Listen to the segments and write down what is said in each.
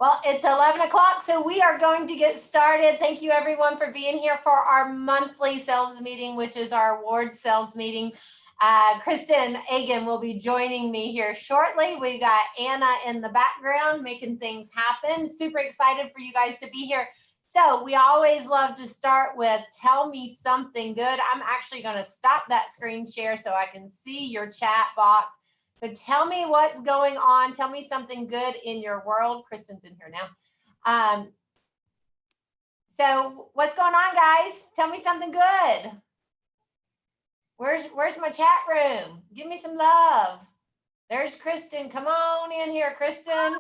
Well, it's 11 o'clock, so we are going to get started. Thank you everyone for being here for our monthly sales meeting, which is our award sales meeting. Kristen Agan will be joining me here shortly. We got Anna in the background making things happen. Super excited for you guys to be here. So we always love to start with tell me something good. I'm actually going to stop that screen share so I can see your chat box. So tell me what's going on. Tell me something good in your world. Kristen's in here now. So what's going on, guys? Tell me something good. Where's my chat room? Give me some love. There's Kristen. Come on in here, Kristen.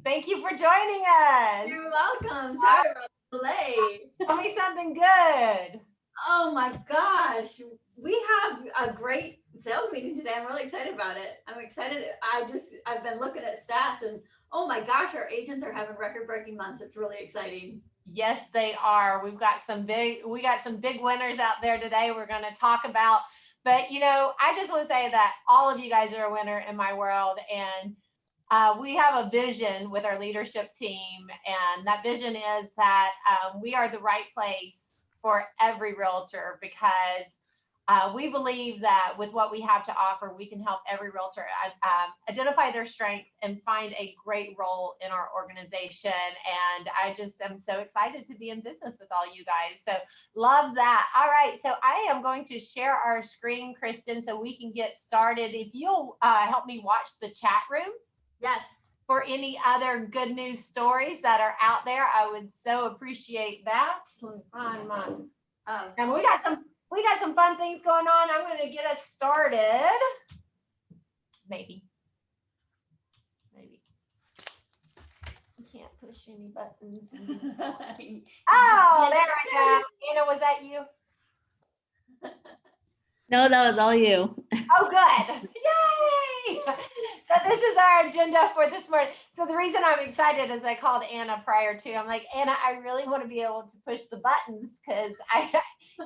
Thank you for joining us. You're welcome. Sorry about the delay. Tell me something good. Oh my gosh. We have a great sales meeting today. I'm really excited about it. I'm excited. I've been looking at stats and oh my gosh, our agents are having record-breaking months. It's really exciting. Yes, they are. We got some big winners out there today we're going to talk about. But you know, I just want to say that all of you guys are a winner in my world, and we have a vision with our leadership team, and that vision is that we are the right place for every realtor, because we believe that with what we have to offer, we can help every realtor identify their strengths and find a great role in our organization. And I just am so excited to be in business with all you guys. So love that. All right, so I am going to share our screen, Kristen, so we can get started. If you'll help me watch the chat room. Yes. For any other good news stories that are out there, I would so appreciate that. Let me find mine. And we got some fun things going on. I'm going to get us started. Maybe. I can't push any buttons. Oh, there we go. Anna, was that you? No, that was all you. Oh, good. Yay! So this is our agenda for this morning. So the reason I'm excited is I called Anna prior to. I'm like, Anna, I really want to be able to push the buttons, because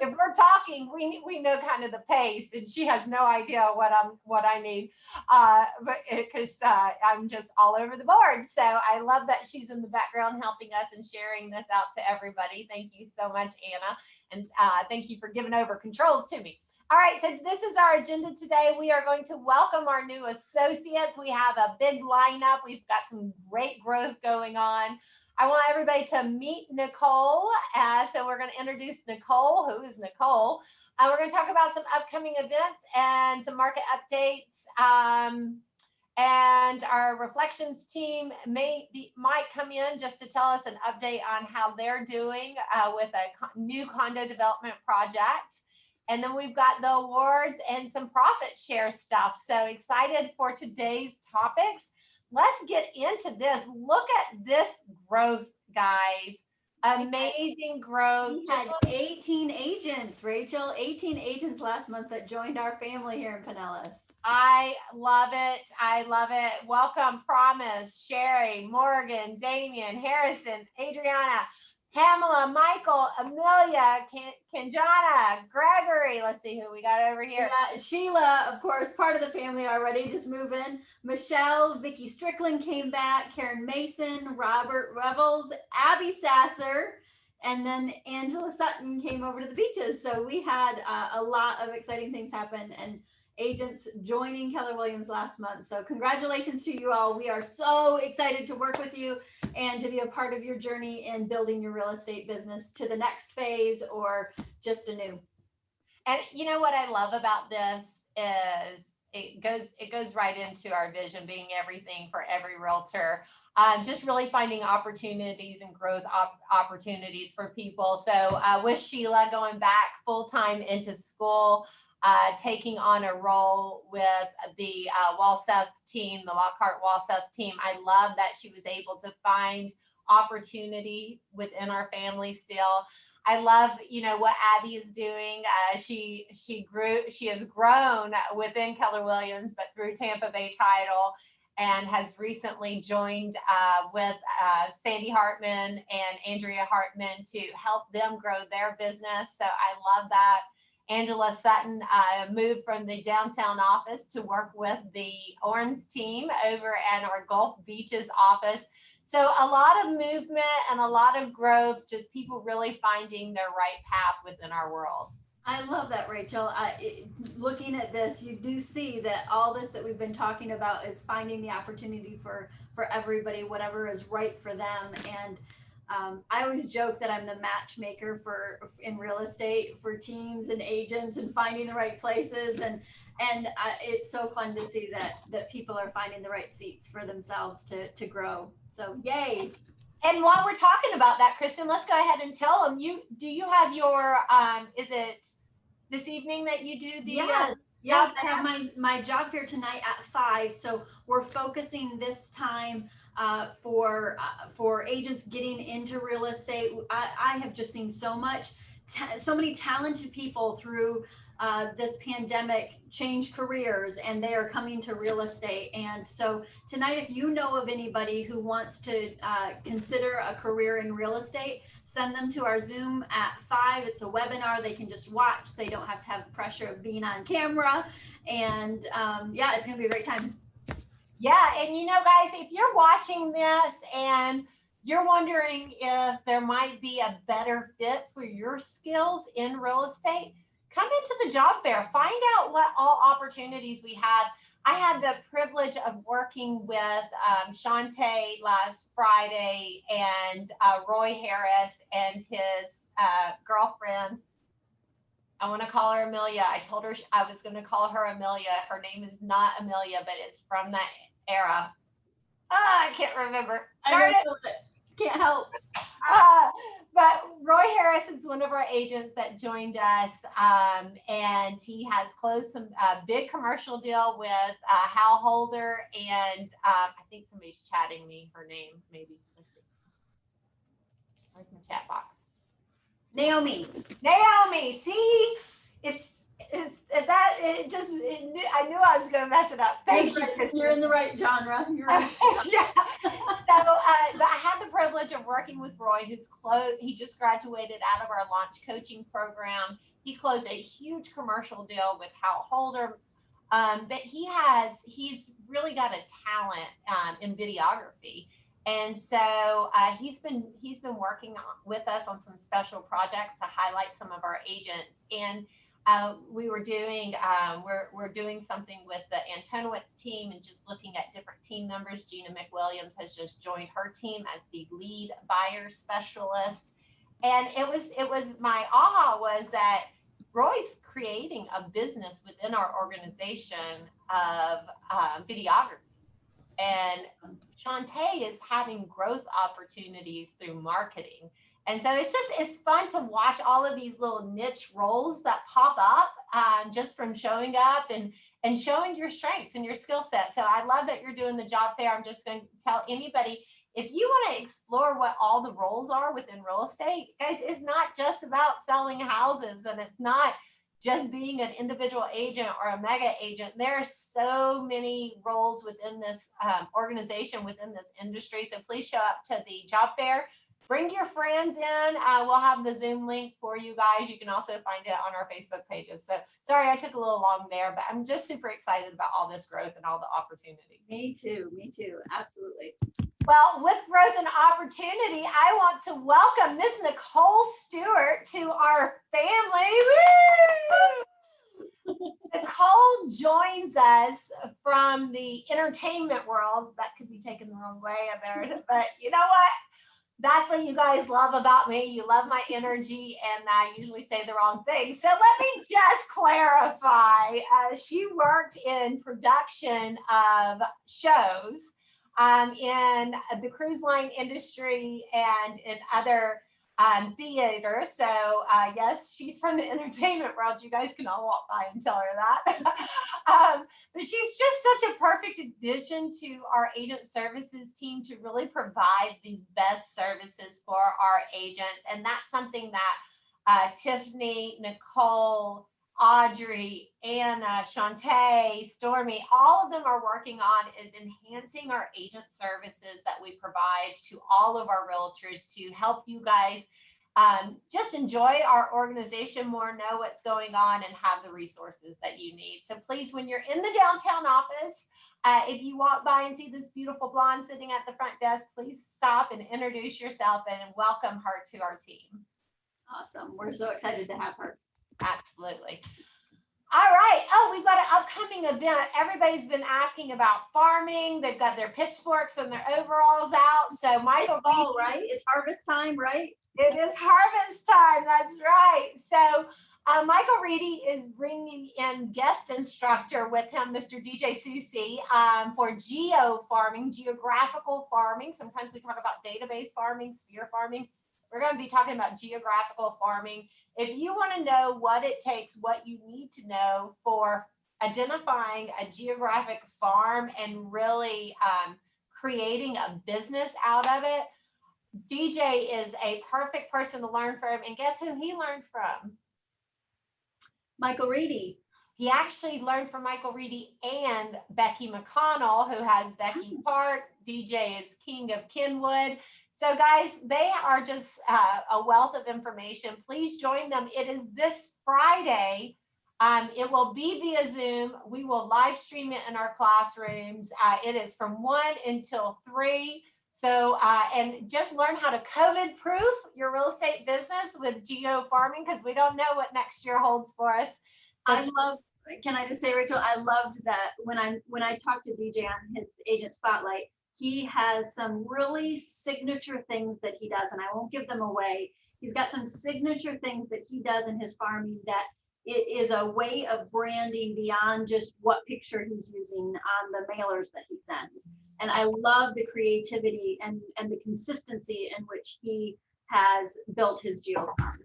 if we're talking, we know kind of the pace, and she has no idea what I need, but because I'm just all over the board. So I love that she's in the background helping us and sharing this out to everybody. Thank you so much, Anna, and thank you for giving over controls to me. All right, so this is our agenda today. We are going to welcome our new associates. We have a big lineup. We've got some great growth going on. I want everybody to meet Nicole. So we're going to introduce Nicole. Who is Nicole? We're going to talk about some upcoming events and some market updates. And our reflections team might come in just to tell us an update on how they're doing with a new condo development project. And then we've got the awards and some profit share stuff. So excited for today's topics. Let's get into this. Look at this growth, guys. Amazing growth. We had 18 agents, Rachel, 18 agents last month that joined our family here in Pinellas. I love it. I love it. Welcome, Promise, Sherry, Morgan, Damian, Harrison, Adriana, Pamela, Michael, Amelia, Kanjana, Gregory. Let's see who we got over here. Yeah, Sheila, of course, part of the family already, just move in. Michelle, Vicky Strickland came back, Karen Mason, Robert Revels, Abby Sasser, and then Angela Sutton came over to the beaches. So we had a lot of exciting things happen, and agents joining Keller Williams last month. So congratulations to you all. We are so excited to work with you and to be a part of your journey in building your real estate business to the next phase or just anew. And you know what I love about this is it goes right into our vision, being everything for every realtor. Just really finding opportunities and growth opportunities for people. So with Sheila going back full-time into school, taking on a role with the Walseth team, the Lockhart Walseth team. I love that she was able to find opportunity within our family still. I love, you know, what Abby is doing. She has grown within Keller Williams, but through Tampa Bay Title, and has recently joined with Sandy Hartman and Andrea Hartman to help them grow their business. So I love that. Angela Sutton moved from the downtown office to work with the Orange team over at our Gulf Beaches office. So a lot of movement and a lot of growth, just people really finding their right path within our world. I love that, Rachel. Looking at this, you do see that all this that we've been talking about is finding the opportunity for everybody, whatever is right for them. And I always joke that I'm the matchmaker in real estate for teams and agents and finding the right places. And it's so fun to see that people are finding the right seats for themselves to grow. So yay. And while we're talking about that, Kristen, let's go ahead and tell them, do you have your, is it this evening that you do the? Yes, I have my job fair tonight at 5. So we're focusing this time for agents getting into real estate. I have just seen so many talented people through this pandemic change careers, and they are coming to real estate. And so tonight, if you know of anybody who wants to consider a career in real estate, send them to our Zoom at 5. It's a webinar. They can just watch. They don't have to have the pressure of being on camera. And yeah, it's going to be a great time. Yeah. And you know, guys, if you're watching this and you're wondering if there might be a better fit for your skills in real estate, come into the job fair, find out what all opportunities we have. I had the privilege of working with Shantae last Friday and Roy Harris and his girlfriend. I want to call her Amelia. I told her I was going to call her Amelia. Her name is not Amelia, but it's from that era. I can't remember. Can't help. But Roy Harris is one of our agents that joined us, and he has closed some big commercial deal with Hal Holder, and I think somebody's chatting me her name, maybe. Let's see. Where's my chat box? Naomi. See, I knew I was going to mess it up. Thank you, Kristen. You're in the right genre. Yeah. But I had the privilege of working with Roy, he just graduated out of our launch coaching program. He closed a huge commercial deal with Hal Holder. But he's really got a talent in videography. And so he's been working with us on some special projects to highlight some of our agents. And we were doing we're doing something with the Antonowitz team and just looking at different team members. Gina McWilliams has just joined her team as the lead buyer specialist. And it was my aha was that Roy's creating a business within our organization of videography. And Shantae is having growth opportunities through marketing. And so it's fun to watch all of these little niche roles that pop up just from showing up and showing your strengths and your skill set. So I love that you're doing the job fair. I'm just going to tell anybody, if you want to explore what all the roles are within real estate, guys, it's not just about selling houses, and it's not just being an individual agent or a mega agent. There are so many roles within this organization, within this industry. So please show up to the job fair. Bring your friends in. We'll have the Zoom link for you guys. You can also find it on our Facebook pages. So sorry, I took a little long there, but I'm just super excited about all this growth and all the opportunity. Me too. Absolutely. Well, with growth and opportunity, I want to welcome Miss Nicole Stewart to our family. Woo! Nicole joins us from the entertainment world. That could be taken the wrong way, but you know what? That's what you guys love about me. You love my energy, and I usually say the wrong thing. So let me just clarify. She worked in production of shows in the cruise line industry and in other theater. So yes, she's from the entertainment world. You guys can all walk by and tell her that. But she's just such a perfect addition to our agent services team to really provide the best services for our agents. And that's something that Tiffany, Nicole, Audrey, Anna, Shantae, Stormy, all of them are working on is enhancing our agent services that we provide to all of our realtors to help you guys just enjoy our organization more, know what's going on, and have the resources that you need. So please, when you're in the downtown office, if you walk by and see this beautiful blonde sitting at the front desk, please stop and introduce yourself and welcome her to our team. Awesome. We're so excited to have her. Absolutely. All right. Oh, we've got an upcoming event. Everybody's been asking about farming. They've got their pitchforks and their overalls out. So Michael, right? It's harvest time, right? It is harvest time. That's right. So Michael Reedy is bringing in guest instructor with him, Mr. DJ Susi, for geo farming, geographical farming. Sometimes we talk about database farming, sphere farming. We're going to be talking about geographical farming. If you want to know what it takes, what you need to know for identifying a geographic farm and really creating a business out of it, DJ is a perfect person to learn from. And guess who he learned from? Michael Reedy. He actually learned from Michael Reedy and Becky McConnell, who has Becky Park. DJ is King of Kenwood. So guys, they are just a wealth of information. Please join them. It is this Friday. It will be via Zoom. We will live stream it in our classrooms. It is from 1 until 3. So, and just learn how to COVID-proof your real estate business with geo farming, because we don't know what next year holds for us. So I love, can I just say, Rachel, I loved that when I talked to DJ on his Agent Spotlight, he has some really signature things that he does, and I won't give them away. He's got some signature things that he does in his farming that it is a way of branding beyond just what picture he's using on the mailers that he sends. And I love the creativity and the consistency in which he has built his geo farm.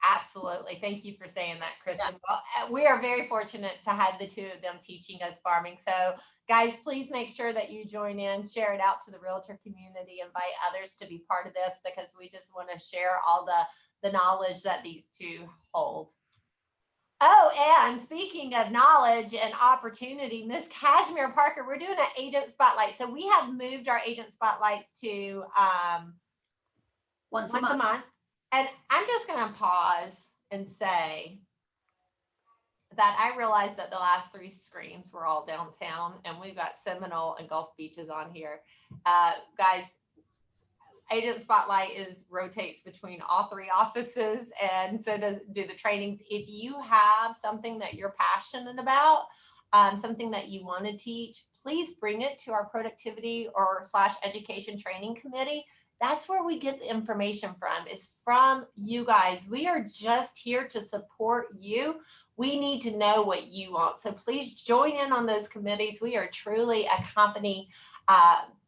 Absolutely. Thank you for saying that, Kristen. Yeah. Well, we are very fortunate to have the two of them teaching us farming. So guys, please make sure that you join in, share it out to the realtor community, invite others to be part of this, because we just want to share all the knowledge that these two hold. Oh, and speaking of knowledge and opportunity, Miss Cashmere Parker, we're doing an agent spotlight. So we have moved our agent spotlights to once a month. And I'm just going to pause and say that I realized that the last 3 screens were all downtown, and we've got Seminole and Gulf Beaches on here. Guys, Agent Spotlight rotates between all 3 offices, and so do the trainings. If you have something that you're passionate about, something that you want to teach, please bring it to our productivity or / education training committee. That's where we get the information from. It's from you guys. We are just here to support you. We need to know what you want. So please join in on those committees. We are truly a company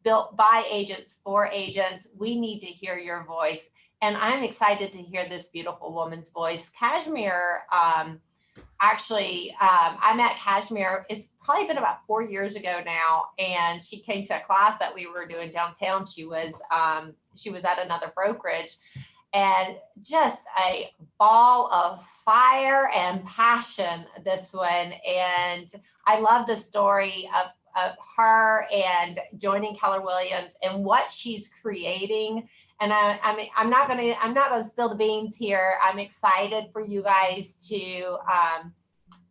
built by agents for agents. We need to hear your voice. And I'm excited to hear this beautiful woman's voice. Cashmere, I met Cashmere, it's probably been about 4 years ago now, and she came to a class that we were doing downtown. She was at another brokerage, and just a ball of fire and passion, this one. And I love the story of her and joining Keller Williams and what she's creating. And I'm not gonna spill the beans here. I'm excited for you guys to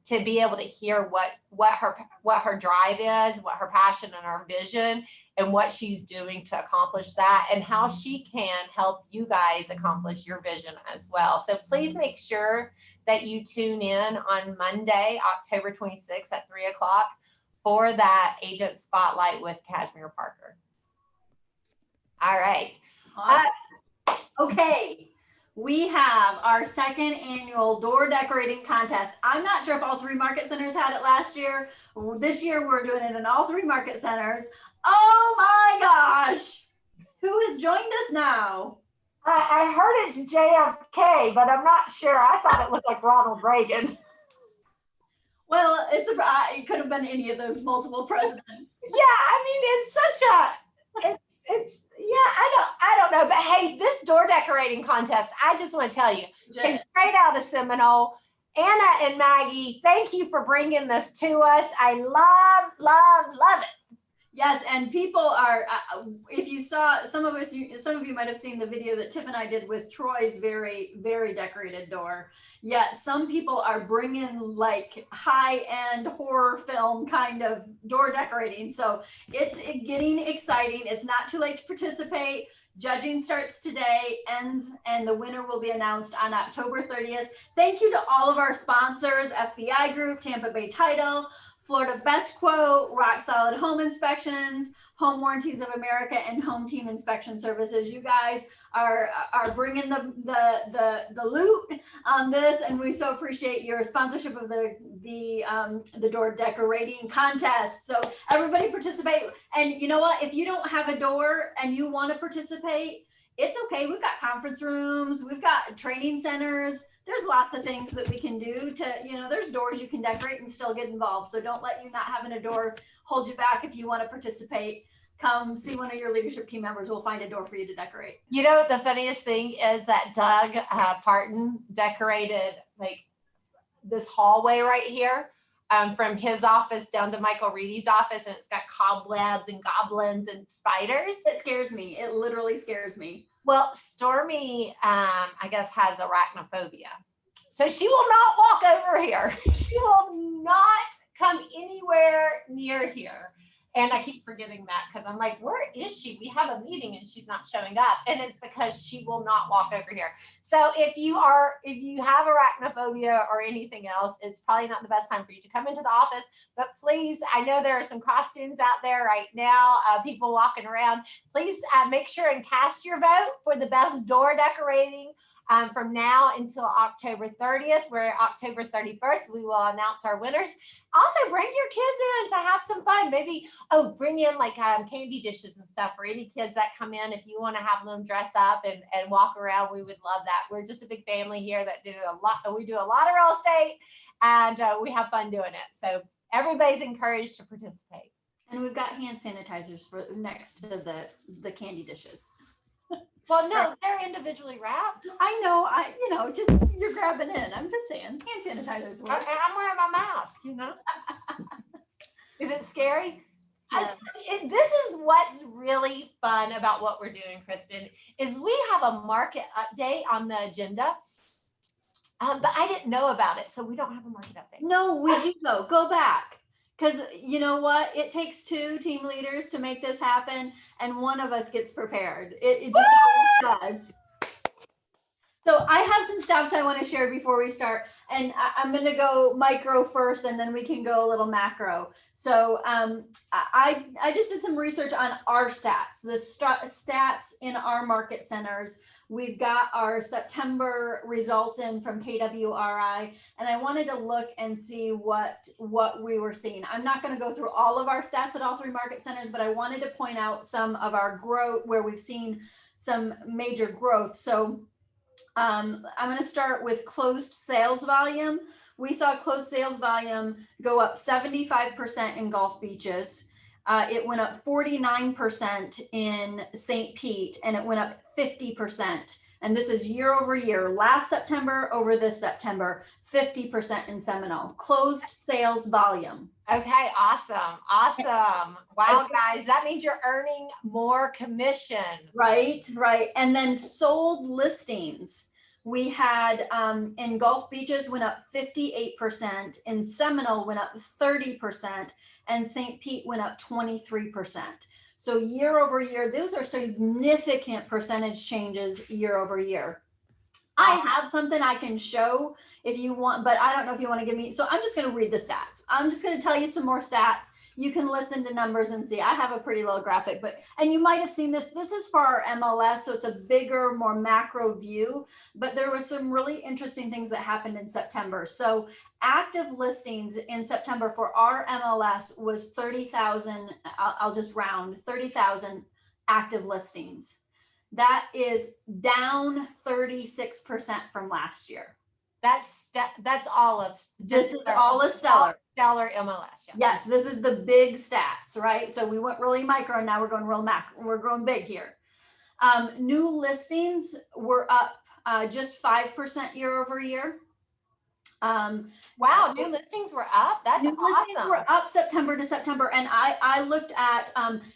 be able to hear what her drive is, what her passion and her vision, and what she's doing to accomplish that, and how she can help you guys accomplish your vision as well. So please make sure that you tune in on Monday, October 26th at 3 o'clock for that Agent Spotlight with Cashmere Parker. All right. Awesome. Okay, we have our 2nd annual door decorating contest. I'm not sure if all 3 market centers had it last year. This year we're doing it in all 3 market centers. Oh my gosh, who has joined us now? I heard it's JFK, but I'm not sure. I thought it looked like Ronald Reagan. Well, it could have been any of those multiple presidents. Yeah, I mean, it's such a, it's yeah, I don't know, but hey, this door decorating contest, I just want to tell you, came straight out of Seminole. Anna and Maggie, thank you for bringing this to us. I love it. Yes, and people are. If you saw some of you might have seen the video that Tiff and I did with Troy's very, very decorated door. Yet some people are bringing like high-end horror film kind of door decorating. So it's getting exciting. It's not too late to participate. Judging starts today, ends, and the winner will be announced on October 30th. Thank you to all of our sponsors: FBI Group, Tampa Bay Title, Florida Best Quote, Rock Solid Home Inspections, Home Warranties of America, and Home Team Inspection Services. You guys are bringing the loot on this, and we so appreciate your sponsorship of the door decorating contest. So everybody participate. And you know what? If you don't have a door and you want to participate, it's okay. We've got conference rooms, we've got training centers. There's lots of things that we can do to, there's doors you can decorate and still get involved. So don't let you not having a door hold you back. If you want to participate, come see one of your leadership team members. We'll find a door for you to decorate. You know, the funniest thing is that Doug Parton decorated like this hallway right here. From his office down to Michael Reedy's office, and it's got cobwebs and goblins and spiders. It scares me. It literally scares me. Well, Stormy, I guess, has arachnophobia. So she will not walk over here. She will not come anywhere near here. And I keep forgetting that because I'm like, where is she? We have a meeting and she's not showing up. And it's because she will not walk over here. So if you have arachnophobia or anything else, it's probably not the best time for you to come into the office. But please, I know there are some costumes out there right now, people walking around. Please make sure and cast your vote for the best door decorating. From now until October 30th, where October 31st, we will announce our winners. Also, bring your kids in to have some fun. Maybe, bring in like candy dishes and stuff for any kids that come in. If you want to have them dress up and walk around, we would love that. We're just a big family here that do a lot. We do a lot of real estate, and we have fun doing it. So everybody's encouraged to participate. And we've got hand sanitizers for next to the candy dishes. Well, no, they're individually wrapped. I know, just you're grabbing in. I'm just saying, hand sanitizers work. And I'm wearing my mask, Is it scary? Yeah. This is what's really fun about what we're doing, Kristen, is we have a market update on the agenda. But I didn't know about it, so we don't have a market update. No, we do though. Go back. Because you know what? It takes two team leaders to make this happen, and one of us gets prepared. It just does. So I have some stats I want to share before we start, and I'm going to go micro first, and then we can go a little macro. So I just did some research on our stats, the stats in our market centers. We've got our September results in from KWRI, and I wanted to look and see what we were seeing. I'm not going to go through all of our stats at all three market centers, but I wanted to point out some of our growth where we've seen some major growth. So I'm going to start with closed sales volume. We saw closed sales volume go up 75% in Gulf Beaches. It went up 49% in St. Pete, and it went up 50%. And this is year over year, last September over this September, 50% in Seminole. Closed sales volume. Okay, awesome. Wow, guys, that means you're earning more commission. Right. And then sold listings. We had in Gulf Beaches went up 58%, in Seminole went up 30%, and St. Pete went up 23%. So year over year, those are significant percentage changes year over year. I have something I can show if you want, but I don't know if you want to give me, so I'm just going to read the stats. I'm just going to tell you some more stats. You can listen to numbers and see. I have a pretty little graphic, and you might have seen this. This is for our MLS, so it's a bigger, more macro view, but there were some really interesting things that happened in September. So active listings in September for our MLS was 30,000, I'll just round, 30,000 active listings. That is down 36% from last year. That's all of this is all of Stellar MLS. Yeah. Yes, this is the big stats, right? So we went really micro, and now we're going real macro. We're growing big here. New listings were up just 5% year over year. Wow, new listings were up. That's New listings awesome. were up September to September, and I looked at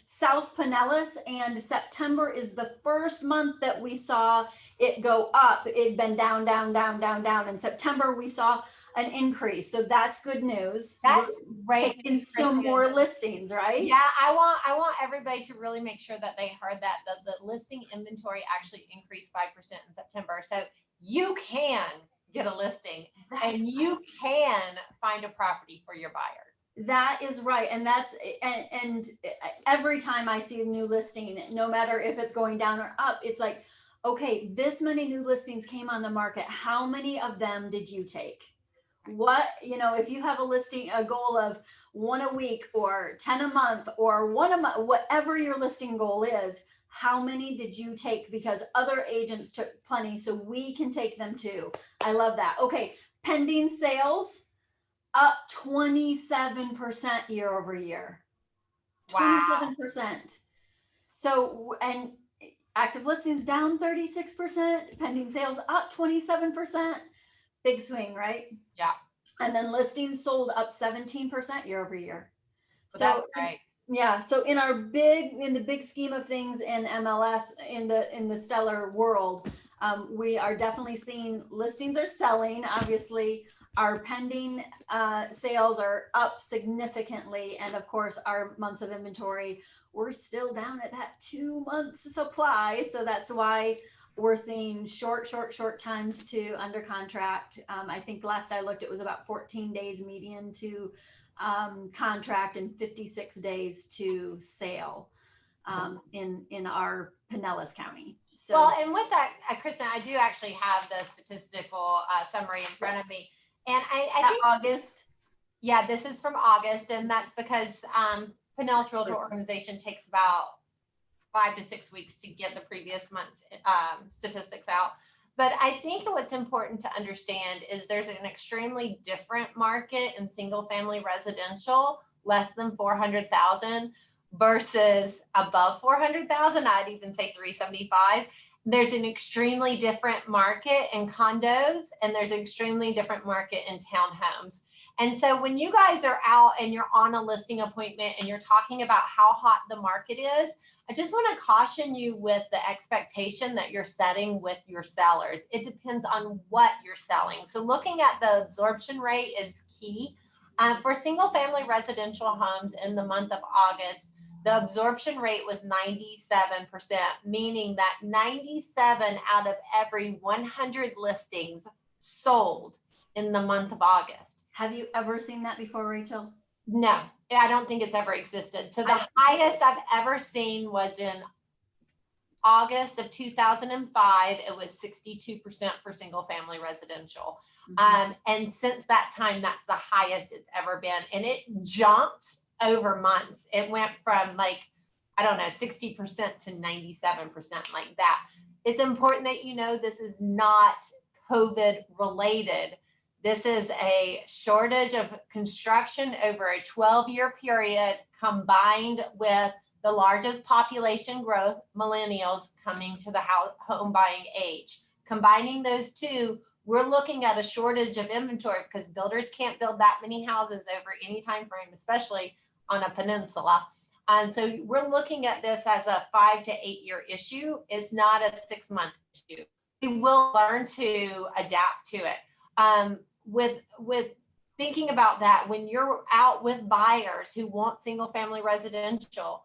South Pinellas, and September is the first month that we saw it go up. It'd been down, down, down, down, down. In September, we saw an increase, so that's good news. That's We're great. taking some more listings, right? Yeah, I want everybody to really make sure that they heard that the listing inventory actually increased 5% in September. So you can get a listing and you can find a property for your buyer. That is right. And that's, and every time I see a new listing, no matter if it's going down or up, it's like, okay, this many new listings came on the market. How many of them did you take? What, if you have a listing, a goal of 1 a week or 10 a month or 1 a month, whatever your listing goal is, how many did you take? Because other agents took plenty, so we can take them too. I love that. Okay, pending sales up 27% year over year. Wow. 27%. So, and active listings down 36%, pending sales up 27%. Big swing, right? Yeah. And then listings sold up 17% year over year. So that's right. Yeah. So in the big scheme of things in MLS, in the stellar world, we are definitely seeing listings are selling. Obviously, our pending sales are up significantly. And of course, our months of inventory, we're still down at that 2 months supply. So that's why we're seeing short times to under contract. I think last I looked, it was about 14 days median to contract and 56 days to sale in our Pinellas County. So, well, and with that, Kristen, I do actually have the statistical summary in front of me. And I think August. Yeah, this is from August, and that's because Pinellas Realtor Organization takes about 5 to 6 weeks to get the previous month's statistics out. But I think what's important to understand is there's an extremely different market in single family residential, less than 400,000 versus above 400,000. I'd even say 375. There's an extremely different market in condos, and there's an extremely different market in townhomes. And so when you guys are out and you're on a listing appointment and you're talking about how hot the market is, I just want to caution you with the expectation that you're setting with your sellers. It depends on what you're selling. So looking at the absorption rate is key. For single family residential homes in the month of August, the absorption rate was 97%, meaning that 97 out of every 100 listings sold in the month of August. Have you ever seen that before, Rachel? No, I don't think it's ever existed. So the highest I've ever seen was in August of 2005. It was 62% for single family residential. Mm-hmm. And since that time, that's the highest it's ever been. And it jumped over months. It went from 60% to 97%, like that. It's important that you know this is not COVID related. This is a shortage of construction over a 12-year period combined with the largest population growth, millennials coming to the home buying age. Combining those two, we're looking at a shortage of inventory because builders can't build that many houses over any time frame, especially on a peninsula. And so we're looking at this as a 5 to 8 year issue. It's not a 6-month issue. We will learn to adapt to it. With thinking about that, when you're out with buyers who want single family residential,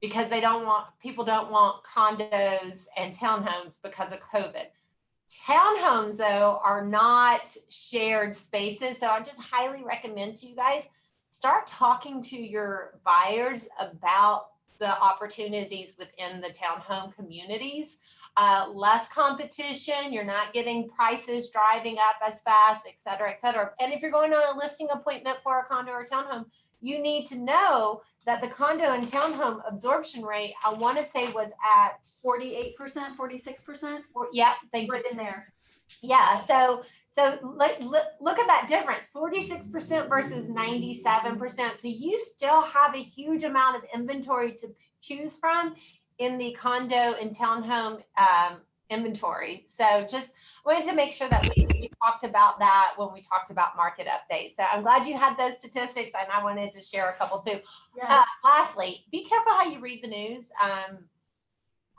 because people don't want condos and townhomes because of COVID. Townhomes, though, are not shared spaces. So I just highly recommend to you guys, start talking to your buyers about the opportunities within the townhome communities. Less competition, you're not getting prices driving up as fast, et cetera, et cetera. And if you're going on a listing appointment for a condo or townhome, you need to know that the condo and townhome absorption rate, I want to say, was at 48%, 46%. Yeah, thank you. Right in there. Yeah, so look at that difference, 46% versus 97%. So you still have a huge amount of inventory to choose from in the condo and townhome inventory. So just wanted to make sure that we talked about that when we talked about market updates. So I'm glad you had those statistics, and I wanted to share a couple too. Yeah. Lastly, be careful how you read the news.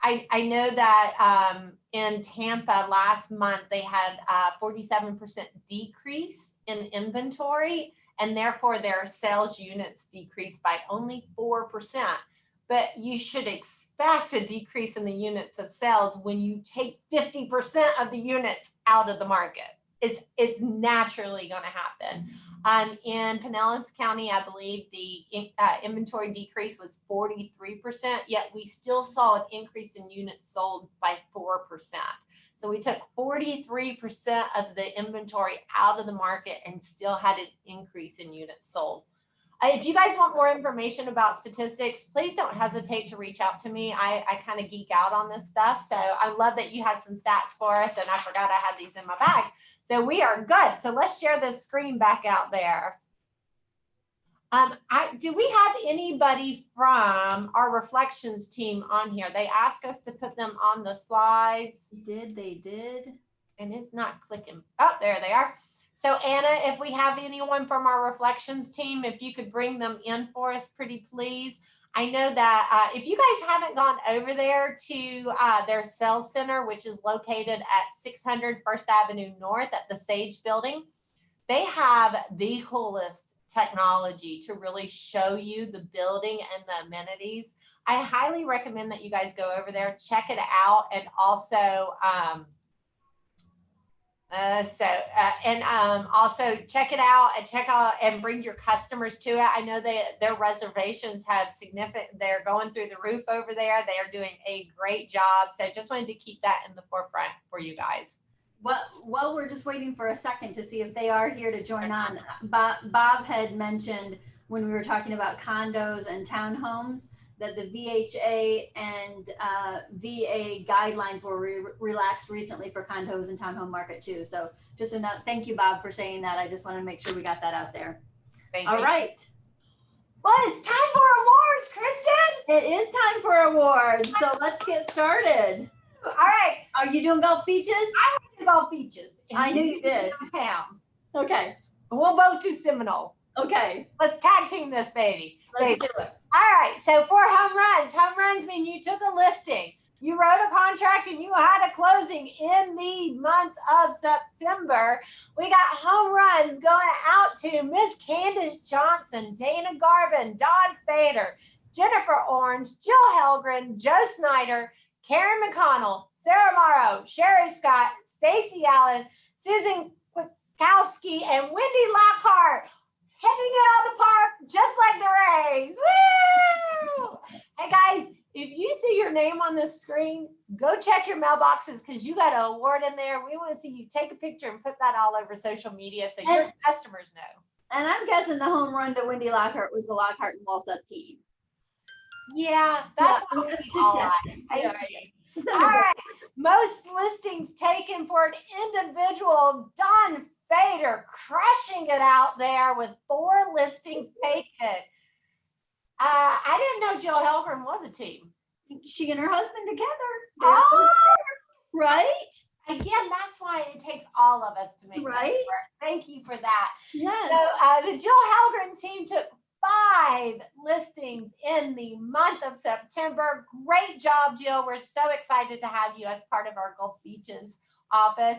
I know that in Tampa last month, they had a 47% decrease in inventory, and therefore their sales units decreased by only 4%. But you should expect a decrease in the units of sales when you take 50% of the units out of the market. It's naturally going to happen. In Pinellas County, I believe the inventory decrease was 43%, yet we still saw an increase in units sold by 4%. So we took 43% of the inventory out of the market and still had an increase in units sold. If you guys want more information about statistics, please don't hesitate to reach out to me. I kind of geek out on this stuff. So I love that you had some stats for us, and I forgot I had these in my bag. So we are good. So let's share this screen back out there. Do we have anybody from our reflections team on here? They asked us to put them on the slides. They did. And it's not clicking. Oh, there they are. So Anna, if we have anyone from our reflections team, if you could bring them in for us, pretty please. I know that if you guys haven't gone over there to their sales center, which is located at 600 First Avenue North at the Sage Building, they have the coolest technology to really show you the building and the amenities. I highly recommend that you guys go over there, check it out, and also also check it out and bring your customers to it. I know their reservations have they're going through the roof over there. They are doing a great job. So just wanted to keep that in the forefront for you guys. Well, we're just waiting for a second to see if they are here to join on. Bob had mentioned when we were talking about condos and townhomes that the VHA and VA guidelines were relaxed recently for condos and townhome market too. So just enough. Thank you, Bob, for saying that. I just want to make sure we got that out there. All right. Well, it's time for awards, Kristen. It is time for awards. So let's get started. All right. Are you doing Gulf Beaches? I went to Gulf Beaches. I knew you did. Downtown. Okay. We'll go to Seminole. Okay. Let's tag team this baby. Let's do it. All right, so for home runs mean you took a listing, you wrote a contract, and you had a closing in the month of September. We got home runs going out to Miss Candace Johnson, Dana Garvin, Don Fader, Jennifer Orange, Jill Helgren, Joe Snyder, Karen McConnell, Sarah Morrow, Sherry Scott, Stacy Allen, Susan Kwiatkowski, and Wendy Lockhart. Hitting it out of the park, just like the Rays. Woo! Hey guys, if you see your name on this screen, go check your mailboxes because you got an award in there. We want to see you take a picture and put that all over social media so your customers know. And I'm guessing the home run to Wendy Lockhart was the Lockhart and Walsall team. Yeah, that's what we all like. All right, most listings taken for an individual, Don Fader crushing it out there with 4 listings taken. I didn't know Jill Helgren was a team. She and her husband together. Oh, right? Again, that's why it takes all of us to make this work. Thank you for that. Yes. So the Jill Helgren team took 5 listings in the month of September. Great job, Jill. We're so excited to have you as part of our Gulf Beaches office.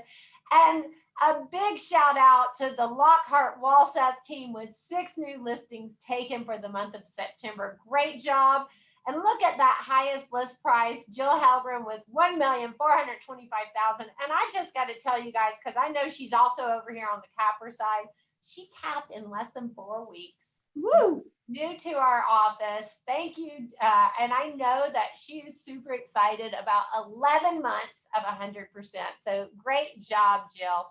And a big shout out to the Lockhart Walsall team with 6 new listings taken for the month of September. Great job. And look at that highest list price, Jill Helgren with $1,425,000. And I just got to tell you guys, because I know she's also over here on the capper side, she capped in less than 4 weeks. Woo! New to our office. Thank you. And I know that she is super excited about 11 months of 100%. So great job, Jill.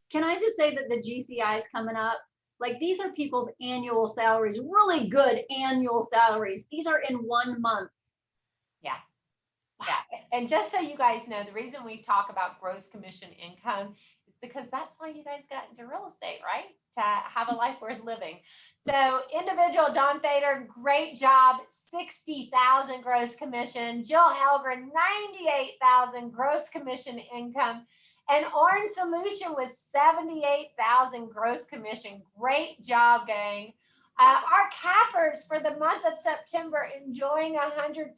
Can I just say that the GCI is coming up? Like, these are people's annual salaries, really good annual salaries. These are in 1 month. Yeah. Yeah. And just so you guys know, the reason we talk about gross commission income is it's because that's why you guys got into real estate, right? To have a life worth living. So individual, Don Fader, great job, 60,000 gross commission. Jill Helgren, 98,000 gross commission income. And Orange Solution with 78,000 gross commission. Great job, gang. Our cappers for the month of September enjoying 100%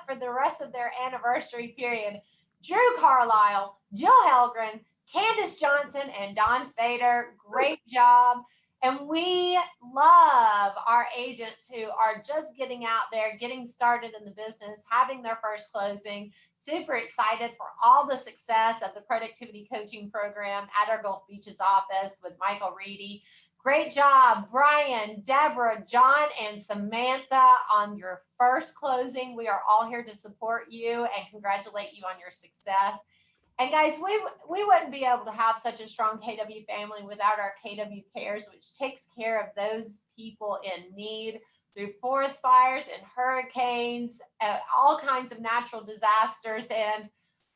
for the rest of their anniversary period. Drew Carlisle, Jill Helgren, Candace Johnson, and Don Fader. Great job. And we love our agents who are just getting out there, getting started in the business, having their first closing. Super excited for all the success of the productivity coaching program at our Gulf Beaches office with Michael Reedy. Great job, Brian, Deborah, John, and Samantha on your first closing. We are all here to support you and congratulate you on your success. And guys, we wouldn't be able to have such a strong KW family without our KW Cares, which takes care of those people in need through forest fires and hurricanes, all kinds of natural disasters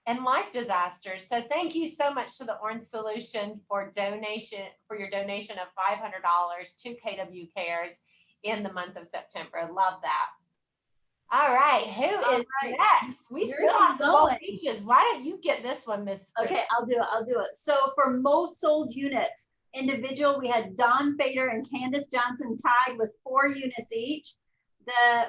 and life disasters. So thank you so much to the Orange Solution for your donation of $500 to KW Cares in the month of September. Love that. All right, who is next? We still have Gulf Beaches. Why don't you get this one, Miss? Okay, I'll do it. So for most sold units, individual, we had Don Fader and Candace Johnson tied with 4 units each.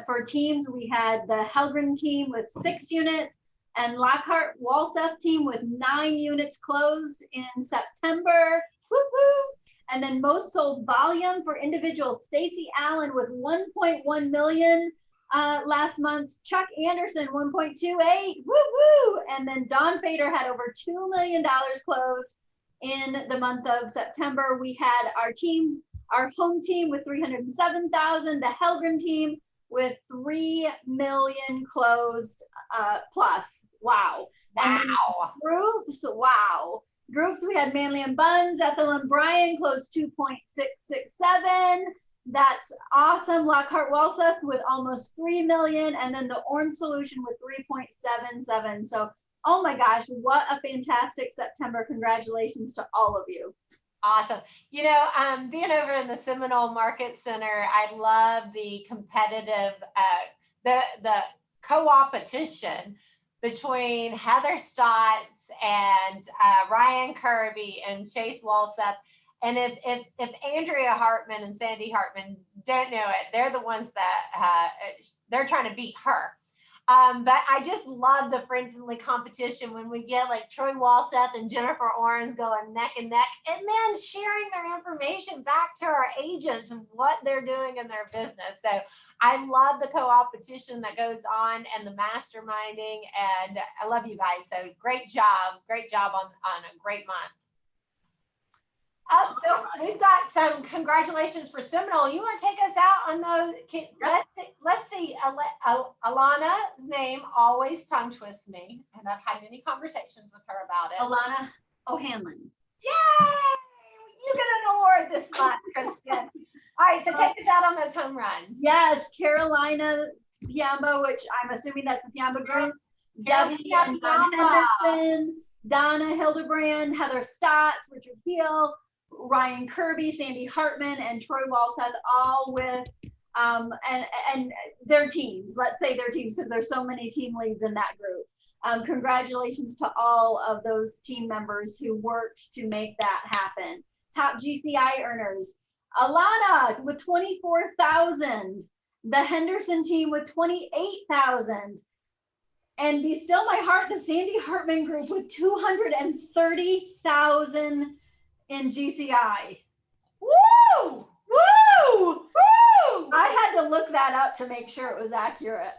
For teams, we had the Helgren team with 6 units and Lockhart Walseth team with 9 units closed in September. Woo-hoo! And then most sold volume for individual, Stacy Allen with 1.1 million. Last month, Chuck Anderson, 1.28, woo-woo! And then Don Fader had over $2 million closed in the month of September. We had our teams, our home team with 307,000, the Helgren team with 3 million closed plus. Wow. Wow. Groups, we had Manley and Buns, Ethel and Brian closed 2.667. That's awesome. Lockhart Walseth with almost 3 million, and then the Orange Solution with 3.77. So, oh my gosh, what a fantastic September. Congratulations to all of you. Awesome. You know, being over in the Seminole Market Center, I love the competitive, the co-opetition between Heather Stotts and Ryan Kirby and Chase Walseth. And if Andrea Hartman and Sandy Hartman don't know it, they're the ones that they're trying to beat her. But I just love the friendly competition when we get like Troy Walseth and Jennifer Orens going neck and neck, and then sharing their information back to our agents and what they're doing in their business. So I love the co-opetition that goes on and the masterminding, and I love you guys. So great job on a great month. Oh, so we've got some congratulations for Seminole. You want to take us out on those? Let's see. Alana's name always tongue twists me, and I've had many conversations with her about it. Alana O'Hanlon. Yay! You get an award this month, Kristen. All right, so take us out on those home runs. Yes, Carolina Piamba, which I'm assuming that's the Piamba group. Debbie and Henderson, Donna Hildebrand, Heather Stotts, Richard Peel, Ryan Kirby, Sandy Hartman, and Troy Walseth, all with and their teams. Let's say their teams, because there's so many team leads in that group. Congratulations to all of those team members who worked to make that happen. Top GCI earners: Alana with 24,000, the Henderson team with 28,000, and be still my heart, the Sandy Hartman group with 230,000 in GCI. Woo! Woo! Woo! I had to look that up to make sure it was accurate.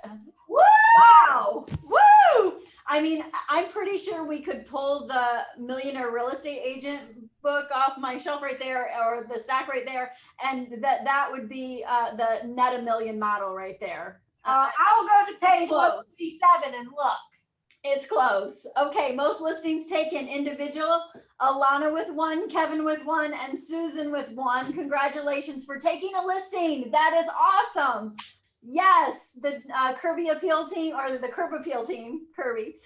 Woo! Wow! Woo! I mean, I'm pretty sure we could pull the Millionaire Real Estate Agent book off my shelf right there, or the stack right there, and that would be the net $1 million model right there. I'll go to page 157 and look. It's close. Okay, most listings taken individual, Alana with 1, Kevin with 1, and Susan with 1. Congratulations for taking a listing. That is awesome. Yes, the Kirby appeal team, or the Curb appeal team, Kirby,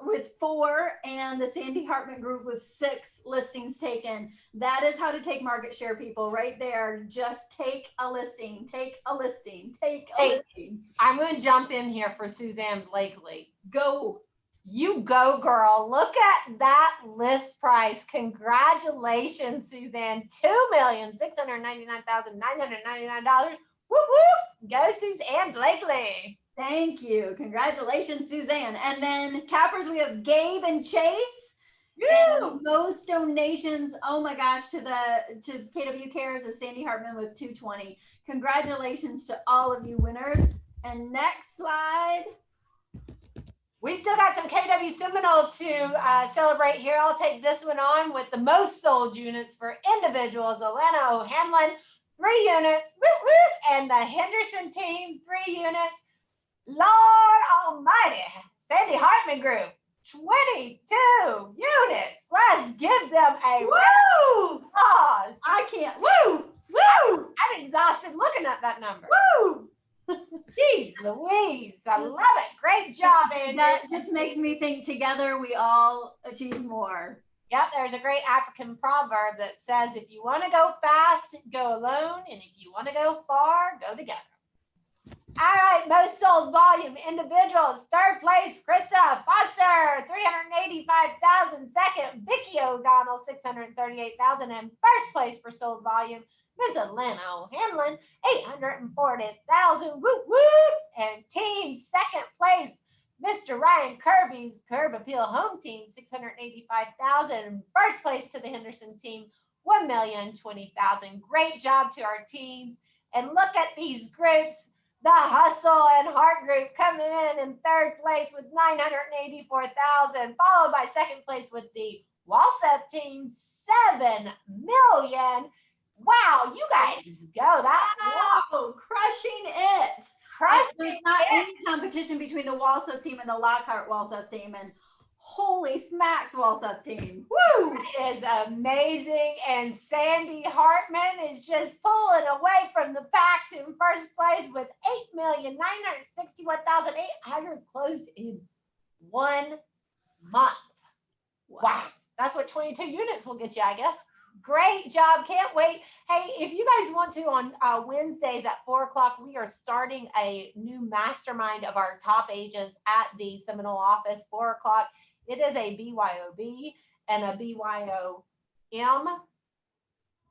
with 4, and the Sandy Hartman group with 6 listings taken. That is how to take market share, people, right there. Just take a listing, take a listing, take a listing. I'm going to jump in here for Suzanne Blakely. Go. You go, girl. Look at that list price. Congratulations, Suzanne. $2,699,999. Woo woo! Go, Suzanne Blakely. Thank you. Congratulations, Suzanne. And then cappers, we have Gabe and Chase. And most donations, oh my gosh, to KW Cares is Sandy Hartman with 220. Congratulations to all of you winners. And next slide. We still got some KW Seminole to celebrate here. I'll take this one on with the most sold units for individuals. Atlanta O'Hanlon, 3 units. Whoop, whoop. And the Henderson team, 3 units. Lord Almighty, Sandy Hartman group, 22 units. Let's give them a woo pause. I can't. Woo! Woo! I'm exhausted looking at that number. Woo! Jeez Louise, I love it. Great job, Andy. That just makes me think together we all achieve more. Yep, there's a great African proverb that says, if you want to go fast, go alone. And if you want to go far, go together. All right, most sold volume individuals. 3rd place, Krista Foster, 385,000. 2nd, Vicky O'Donnell, 638,000. And 1st place for sold volume, Ms. Atlanta O'Hanlon, 840,000. Whoop, whoop. And team 2nd place, Mr. Ryan Kirby's Curb Appeal Home Team, 685,000. 1st place to the Henderson team, 1,020,000. Great job to our teams. And look at these groups. The Hustle and Heart group coming in 3rd place with 984,000, followed by 2nd place with the Walseth team, 7 million. Wow, you guys go. Wow, crushing it. There's not any competition between the Walseth team and the Lockhart Walseth team, and holy smacks, Walseth team. Woo! That is amazing. And Sandy Hartman is just pulling away from the pack in 1st place with 8,961,800 closed in 1 month. Wow. That's what 22 units will get you, I guess. Great job. Can't wait. Hey, if you guys want to, on Wednesdays at 4:00, we are starting a new mastermind of our top agents at the Seminole office, 4:00. It is a BYOB and a BYOM.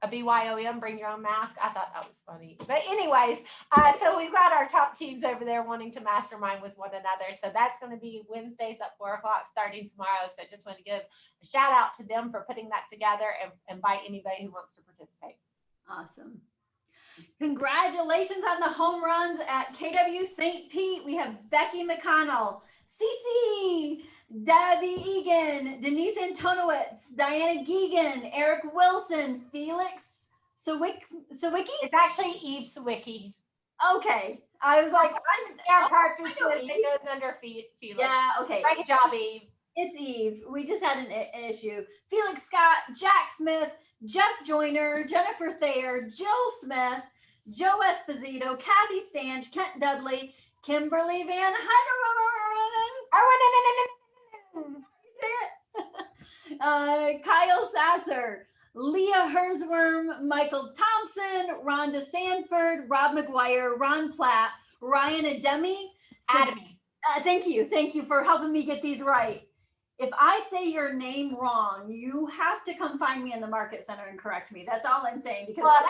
A BYOM, bring your own mask. I thought that was funny. But anyways, so we've got our top teams over there wanting to mastermind with one another. So that's going to be Wednesdays at 4:00 starting tomorrow. So just want to give a shout out to them for putting that together and invite anybody who wants to participate. Awesome. Congratulations on the home runs at KW St. Pete. We have Becky McConnell, Cece, Debbie Egan, Denise Antonowitz, Diana Geegan, Eric Wilson, Felix Sawicki. It's actually Eve Sawicki. Okay. I was like, Our purpose is it goes under Felix. Yeah, okay. Great job, Eve. It's Eve. We just had an issue. Felix Scott, Jack Smith, Jeff Joyner, Jennifer Thayer, Jill Smith, Joe Esposito, Kathy Stanch, Kent Dudley, Kimberly Van Kyle Sasser, Leah Herzworm, Michael Thompson, Rhonda Sanford, Rob McGuire, Ron Platt, Ryan Ademi. Thank you for helping me get these right. If I say your name wrong, you have to come find me in the Market Center and correct me. That's all I'm saying. Because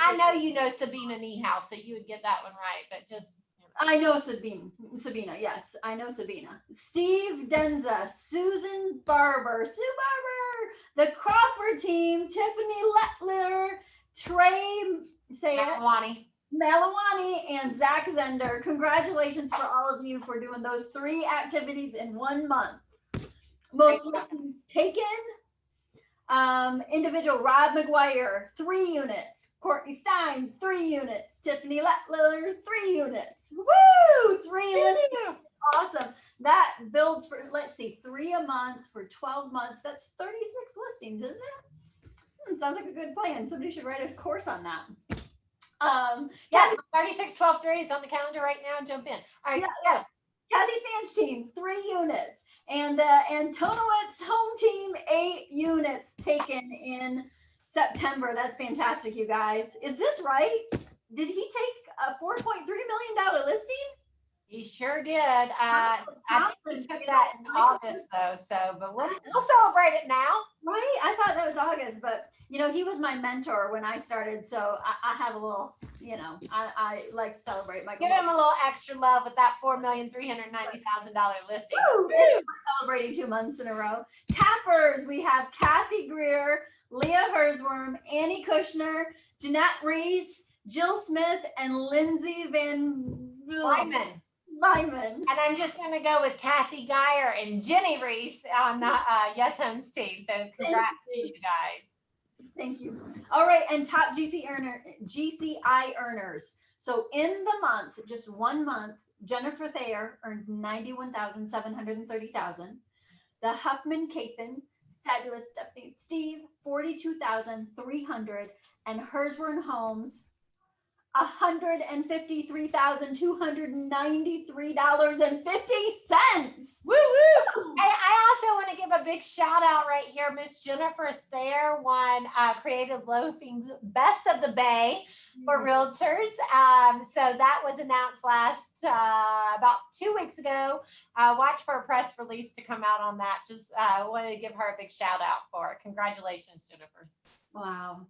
I know you know Sabina Niehaus, so you would get that one right, but just. I know Sabina. Yes, I know Sabina. Steve Denza, Susan Barber, Sue Barber, the Crawford team, Tiffany Lettler, Trey, Malawani, and Zach Zender. Congratulations for all of you for doing those 3 activities in 1 month. Most listings taken. Individual Rob McGuire, 3 units. Courtney Stein, 3 units. Tiffany Lettler, 3 units. Woo! 3 listings. Awesome. That builds for, let's see, 3 a month for 12 months. That's 36 listings, isn't it? Sounds like a good plan. Somebody should write a course on that. Yeah, 36-12-3 is on the calendar right now. Jump in. All right, yeah. Kathy Stanch team, 3 units. And Tonowitz home team, 8 units taken in September. That's fantastic, you guys. Is this right? Did he take a $4.3 million listing? He sure did. I think he took that in Michael, August though. So, but we'll celebrate it now. Right? I thought that was August, but he was my mentor when I started. So I have a little, I like to celebrate Michael. Give him a little extra love with that $4,390,000 listing. Woo! We're celebrating 2 months in a row. Cappers, we have Kathy Greer, Leah Hersworm, Annie Kushner, Jeanette Reese, Jill Smith, and Lindsay Van Lyman. And I'm just going to go with Kathy Geyer and Jenny Reese on the Yes Homes team. So congrats to you guys. Thank you. All right, and top GCI earners. So in the month, just 1 month, Jennifer Thayer earned $91,730,000. The Huffman Capon, fabulous Stephanie Steve, $42,300, and Hersworn Homes, $153,293.50. Woo woo! I also want to give a big shout out right here. Miss Jennifer Thayer won Creative Loafing's Best of the Bay for Realtors. So that was announced about 2 weeks ago. Watch for a press release to come out on that. Just wanted to give her a big shout out for it. Congratulations, Jennifer. Wow.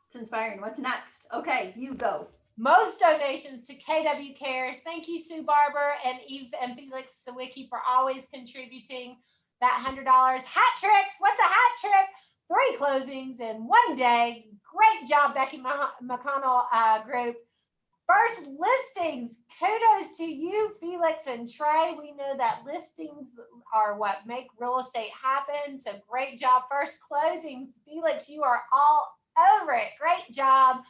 It's inspiring. What's next? Okay, you go. Most donations to KW Cares. Thank you, Sue Barber and Eve and Felix Sawicki for always contributing that $100. Hat tricks. What's a hat trick? 3 closings in 1 day. Great job, Becky McConnell group. First listings. Kudos to you, Felix and Trey. We know that listings are what make real estate happen. So great job. First closings. Felix, you are all over it. Great job.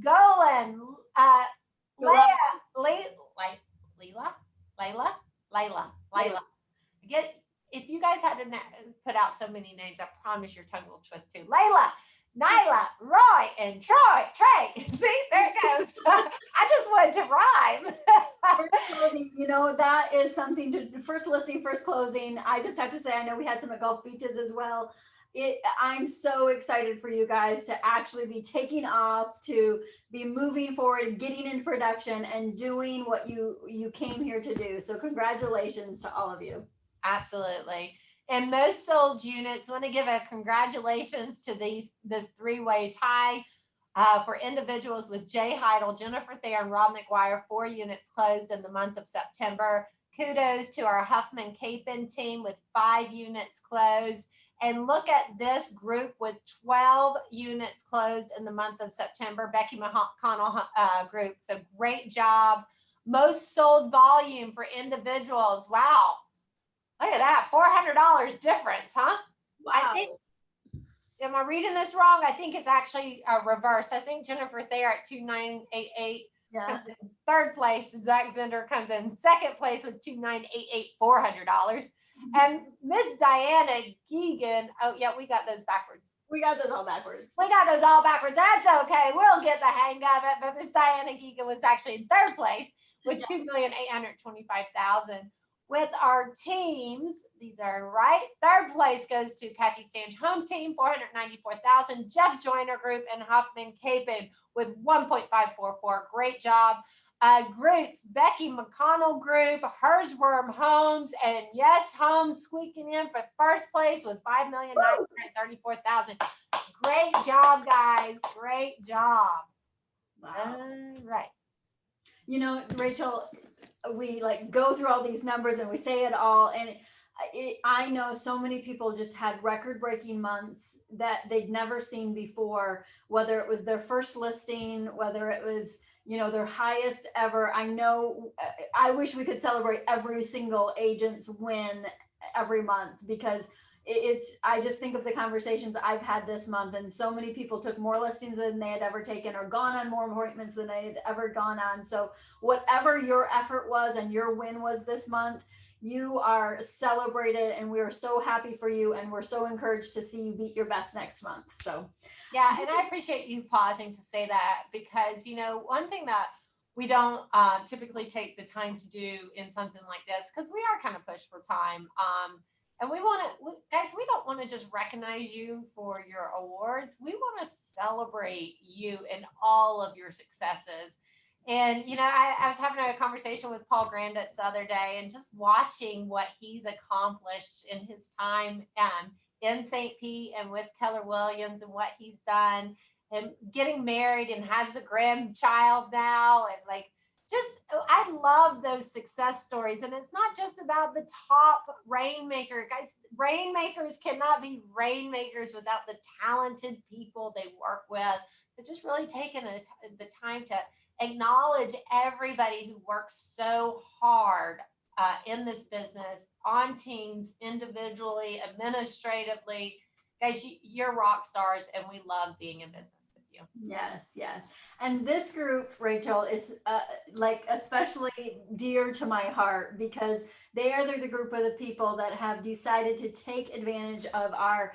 Golan, Layla. If you guys had to put out so many names, I promise your tongue will twist too. Layla, Nyla, Roy, and Trey. See, there it goes. I just wanted to rhyme. First closing, that is something to first listing, first closing. I just have to say, I know we had some at Gulf Beaches as well. I'm so excited for you guys to actually be taking off, to be moving forward, getting into production, and doing what you came here to do. So congratulations to all of you. Absolutely. And most sold units, want to give a congratulations to this 3-way tie for individuals with Jay Heidel, Jennifer Thayer, and Rob McGuire. 4 units closed in the month of September. Kudos to our Huffman Capon team with 5 units closed. And look at this group with 12 units closed in the month of September. Becky McConnell group. So great job. Most sold volume for individuals. Wow. Look at that. $400 difference, huh? Wow. I think, am I reading this wrong? I think it's actually reversed. I think Jennifer Thayer at 2,988. Yeah. Third place, Zach Zender comes in second place with $2,988, $400. And Miss Diana Geegan, oh yeah, we got those backwards. We got those all backwards. That's okay. We'll get the hang of it. But Miss Diana Geegan was actually in third place with $2,825,000. With our teams, these are right. Third place goes to Kathy Stanch Home Team, $494,000. Jeff Joyner Group and Huffman Capon with $1.544. Great job. Groups, Becky McConnell Group, Hersworm Homes, and Yes Homes squeaking in for first place with $5,934,000. Great job, guys. Great job. Wow. All right. Rachel, we go through all these numbers and we say it all, and I know so many people just had record-breaking months that they'd never seen before, whether it was their first listing, whether it was their highest ever. I know, I wish we could celebrate every single agent's win every month, because I just think of the conversations I've had this month, and so many people took more listings than they had ever taken, or gone on more appointments than they had ever gone on. So whatever your effort was and your win was this month, you are celebrated, and we are so happy for you, and we're so encouraged to see you beat your best next month. So yeah, and I appreciate you pausing to say that, because one thing that we don't typically take the time to do in something like this, because we are kind of pushed for time. And we want to, guys, we don't want to just recognize you for your awards. We want to celebrate you and all of your successes. And, I was having a conversation with Paul Granditz the other day, and just watching what he's accomplished in his time in St. Pete and with Keller Williams, and what he's done, and getting married and has a grandchild now. And I love those success stories. And it's not just about the top rainmaker, guys. Rainmakers cannot be rainmakers without the talented people they work with. So just really taking the time to acknowledge everybody who works so hard in this business, on teams, individually, administratively. Guys, you're rock stars, and we love being in business. Yes, yes. And this group, Rachel, is especially dear to my heart, because they're the group of the people that have decided to take advantage of our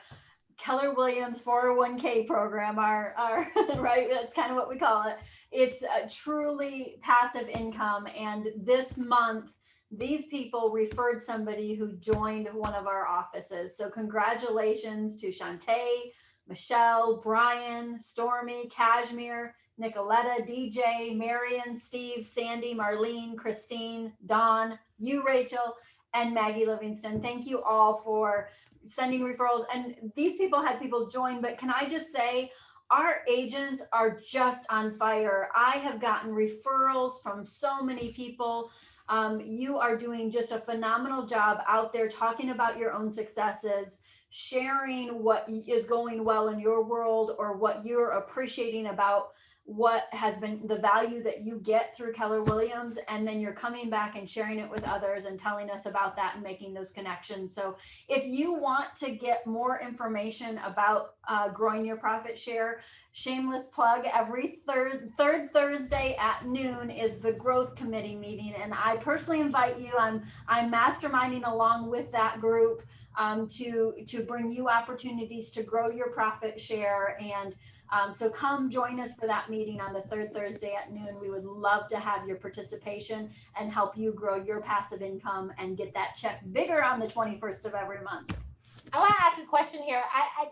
Keller Williams 401k program, our right, that's kind of what we call it. It's a truly passive income. And this month, these people referred somebody who joined one of our offices. So congratulations to Shantae, Michelle, Brian, Stormy, Kashmir, Nicoletta, DJ, Marion, Steve, Sandy, Marlene, Christine, Dawn, you, Rachel, and Maggie Livingston. Thank you all for sending referrals. And these people had people join, but can I just say, our agents are just on fire. I have gotten referrals from so many people. You are doing just a phenomenal job out there talking about your own successes, sharing what is going well in your world, or what you're appreciating about what has been the value that you get through Keller Williams. And then you're coming back and sharing it with others and telling us about that and making those connections. So if you want to get more information about growing your profit share, shameless plug, every third Thursday at noon is the growth committee meeting. And I personally invite you, I'm masterminding along with that group to bring you opportunities to grow your profit share. And so come join us for that meeting on the third Thursday at noon. We would love to have your participation and help you grow your passive income and get that check bigger on the 21st of every month. I want to ask a question here.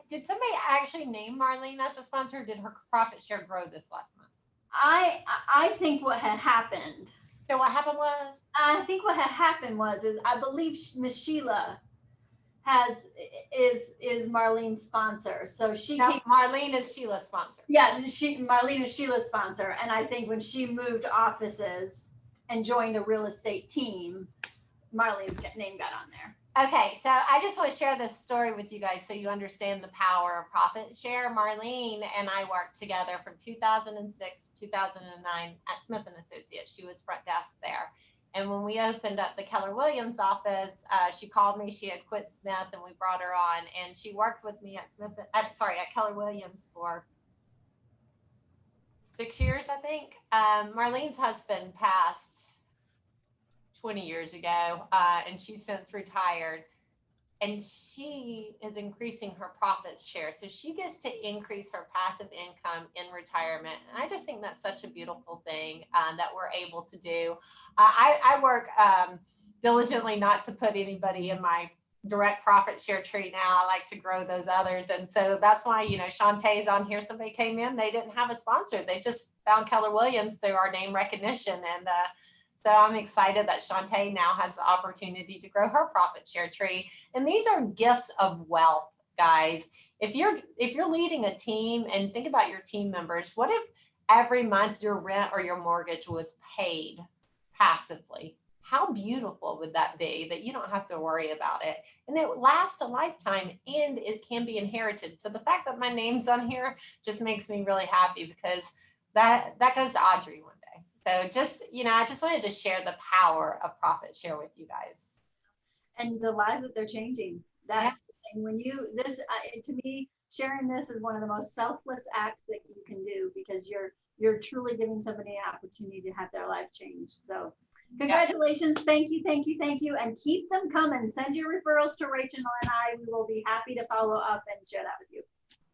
Did somebody actually name Marlene as a sponsor? Did her profit share grow this last month? I think what had happened. So what happened was? I think what had happened was I believe Miss Sheila is Marlene's sponsor. So Marlene is Sheila's sponsor. Yeah, Marlene is Sheila's sponsor. And I think when she moved offices and joined a real estate team, Marlene's name got on there. Okay, so I just want to share this story with you guys so you understand the power of profit share. Marlene and I worked together from 2006 to 2009 at Smith & Associates. She was front desk there. And when we opened up the Keller Williams office, she called me. She had quit Smith, and we brought her on. And she worked with me at Keller Williams for 6 years, I think. Marlene's husband passed 20 years ago, and she's since retired. And she is increasing her profit share. So she gets to increase her passive income in retirement. And I just think that's such a beautiful thing that we're able to do. I work diligently not to put anybody in my direct profit share tree now. I like to grow those others. And so that's why, Shantae's on here. Somebody came in, they didn't have a sponsor. They just found Keller Williams through our name recognition. And so I'm excited that Shantae now has the opportunity to grow her profit share tree. And these are gifts of wealth, guys. If you're leading a team, and think about your team members, what if every month your rent or your mortgage was paid passively? How beautiful would that be, that you don't have to worry about it? And it lasts a lifetime, and it can be inherited. So the fact that my name's on here just makes me really happy, because that goes to Audrey one day. So I just wanted to share the power of profit share with you guys. And the lives that they're changing. That's the And when you, to me, sharing this is one of the most selfless acts that you can do, because you're truly giving somebody an opportunity to have their life changed. So congratulations. Thank you. And keep them coming. Send your referrals to Rachel and I. We will be happy to follow up and share that with you.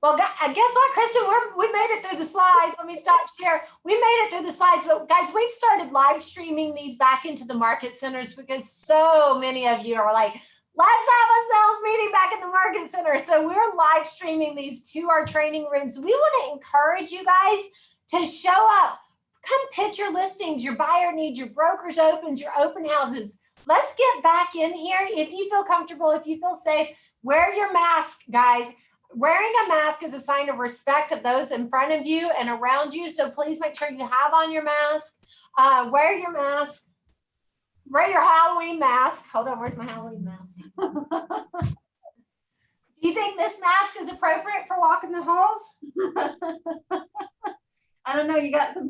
Well, guess what, Kristen? We made it through the slides. Let me stop share. We made it through the slides, but guys, we've started live streaming these back into the market centers because so many of you are like, let's have a sales meeting back in the market center. So we're live streaming these to our training rooms. We want to encourage you guys to show up. Come pitch your listings, your buyer needs, your brokers opens, your open houses. Let's get back in here. If you feel comfortable, if you feel safe, wear your mask, guys. Wearing a mask is a sign of respect of those in front of you and around you. So please make sure you have on your mask. Wear your mask. Wear your Halloween mask. Hold on, where's my Halloween mask? Do you think this mask is appropriate for walking the halls? I don't know. You got some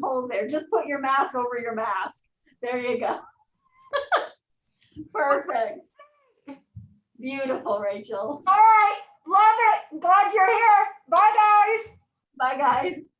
holes there. Just put your mask over your mask. There you go. Perfect. Beautiful, Rachel. All right. Love it. Glad you're here. Bye, guys. Bye, guys.